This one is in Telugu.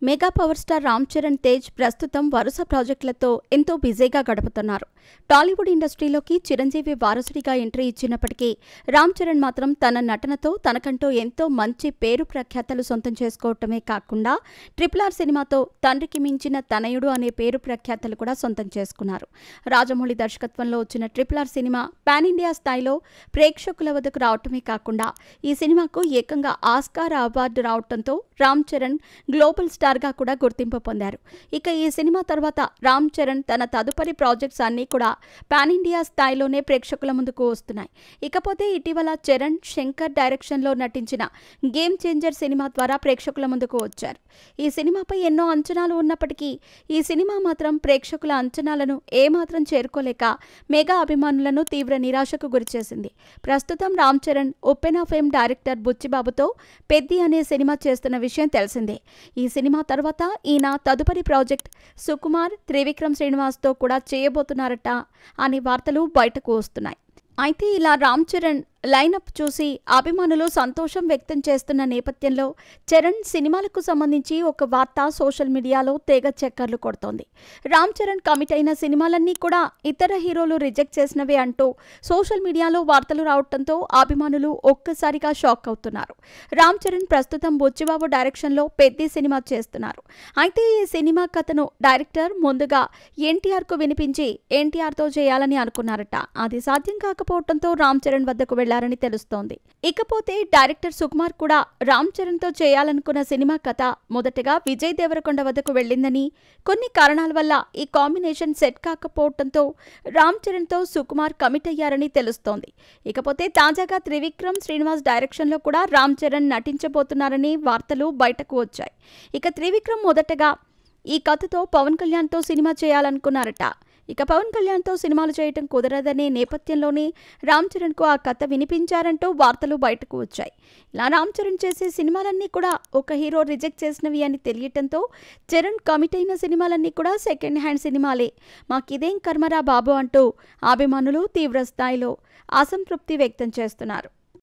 Mega power star Ram Charan Tej ప్రస్తుతం వరుస ప్రాజెక్టులతో ఎంతో బిజీగా గడుపుతున్నారు. టాలీవుడ్ ఇండస్ట్రీలోకి చిరంజీవి వారసుడిగా ఎంట్రీ ఇచ్చినప్పటికీ రామ్ చరణ్ మాత్రం తన నటనతో తనకంటూ ఎంతో మంచి పేరు ప్రఖ్యాతలు సొంతం చేసుకోవటమే కాకుండా RRR సినిమాతో తండ్రికి మించిన తనయుడు అనే పేరు ప్రఖ్యాతలు కూడా సొంతం చేసుకున్నారు. రాజమౌళి దర్శకత్వంలో వచ్చిన RRR సినిమా పాన్ ఇండియా స్థాయిలో ప్రేక్షకుల వద్దకు రావటమే కాకుండా ఈ సినిమాకు ఏకంగా ఆస్కార్ అవార్డు రావటంతో రామ్ చరణ్ గ్లోబల్ స్టార్గా కూడా గుర్తింపు పొందారు. ఇక ఈ సినిమా తర్వాత రామ్ చరణ్ తన తదుపరి ప్రాజెక్ట్స్ అన్నీ కూడా పాన్ ఇండియా స్థాయిలోనే ప్రేక్షకుల ముందుకు వస్తున్నాయి. ఇకపోతే ఇటీవల చరణ్ శంకర్ డైరెక్షన్లో నటించిన గేమ్ చేంజర్ సినిమా ద్వారా ప్రేక్షకుల ముందుకు వచ్చారు. ఈ సినిమాపై ఎన్నో అంచనాలు ఉన్నప్పటికీ ఈ సినిమా మాత్రం ప్రేక్షకుల అంచనాలను ఏమాత్రం చేరుకోలేక మెగా అభిమానులను తీవ్ర నిరాశకు గురిచేసింది. ప్రస్తుతం Ram Charan Uppena fame director బుచ్చిబాబుతో పెద్ది అనే సినిమా చేస్తున్న విషయం తెలిసిందే. ఈ సినిమా తర్వాత ఈయన తదుపరి ప్రాజెక్ట్ సుకుమార్, త్రివిక్రమ్ శ్రీనివాస్తో కూడా చేయబోతున్నారట అనే వార్తలు బయటకు వస్తున్నాయి. అయితే ఇలా రామ్ చరణ్ లైనప్ చూసి అభిమానులు సంతోషం వ్యక్తం చేస్తున్న నేపథ్యంలో చరణ్ సినిమాలకు సంబంధించి ఒక వార్త సోషల్ మీడియాలో తెగ చక్కర్లు కొడుతోంది. రామ్ చరణ్ కమిట్ అయిన సినిమాలన్నీ కూడా ఇతర హీరోలు రిజెక్ట్ చేసినవే అంటూ సోషల్ మీడియాలో వార్తలు రావడంతో అభిమానులు ఒక్కసారిగా షాక్ అవుతున్నారు. రామ్ చరణ్ ప్రస్తుతం బుచ్చిబాబు డైరెక్షన్లో పెద్ది సినిమా చేస్తున్నారు. అయితే ఈ సినిమా కథను డైరెక్టర్ ముందుగా ఎన్టీఆర్కు వినిపించి ఎన్టీఆర్తో చేయాలని అనుకున్నారట. అది సాధ్యం కాకపోవడంతో రామ్ చరణ్ వద్దకు వెళ్లారని తెలుస్తోంది. ఇకపోతే డైరెక్టర్ సుకుమార్ కూడా రామ్ చరణ్ తో చేయాలనుకున్న సినిమా కథ మొదటగా విజయ్ దేవరకొండ వద్దకు వెళ్లిందని, కొన్ని కారణాల వల్ల ఈ కాంబినేషన్ సెట్ కాకపోవడంతో రామ్ చరణ్ తో సుకుమార్ కమిట్ అయ్యారని తెలుస్తోంది. ఇకపోతే తాజాగా త్రివిక్రమ్ శ్రీనివాస్ డైరెక్షన్ లో కూడా రామ్ చరణ్ నటించబోతున్నారని వార్తలు బయటకు వచ్చాయి. ఇక త్రివిక్రమ్ మొదటగా ఈ కథతో పవన్ కళ్యాణ్తో సినిమా చేయాలనుకున్నారట. ఇక పవన్ కళ్యాణ్తో సినిమాలు చేయటం కుదరదనే నేపథ్యంలోనే రామ్ చరణ్కు ఆ కథ వినిపించారంటూ వార్తలు బయటకు వచ్చాయి. ఇలా రామ్ చరణ్ చేసే సినిమాలన్నీ కూడా ఒక హీరో రిజెక్ట్ చేసినవి అని తెలియటంతో చరణ్ కమిట్ అయిన సినిమాలన్నీ కూడా సెకండ్ హ్యాండ్ సినిమాలే, మాకిదేం కర్మరా బాబు అంటూ అభిమానులు తీవ్ర స్థాయిలో అసంతృప్తి వ్యక్తం చేస్తున్నారు.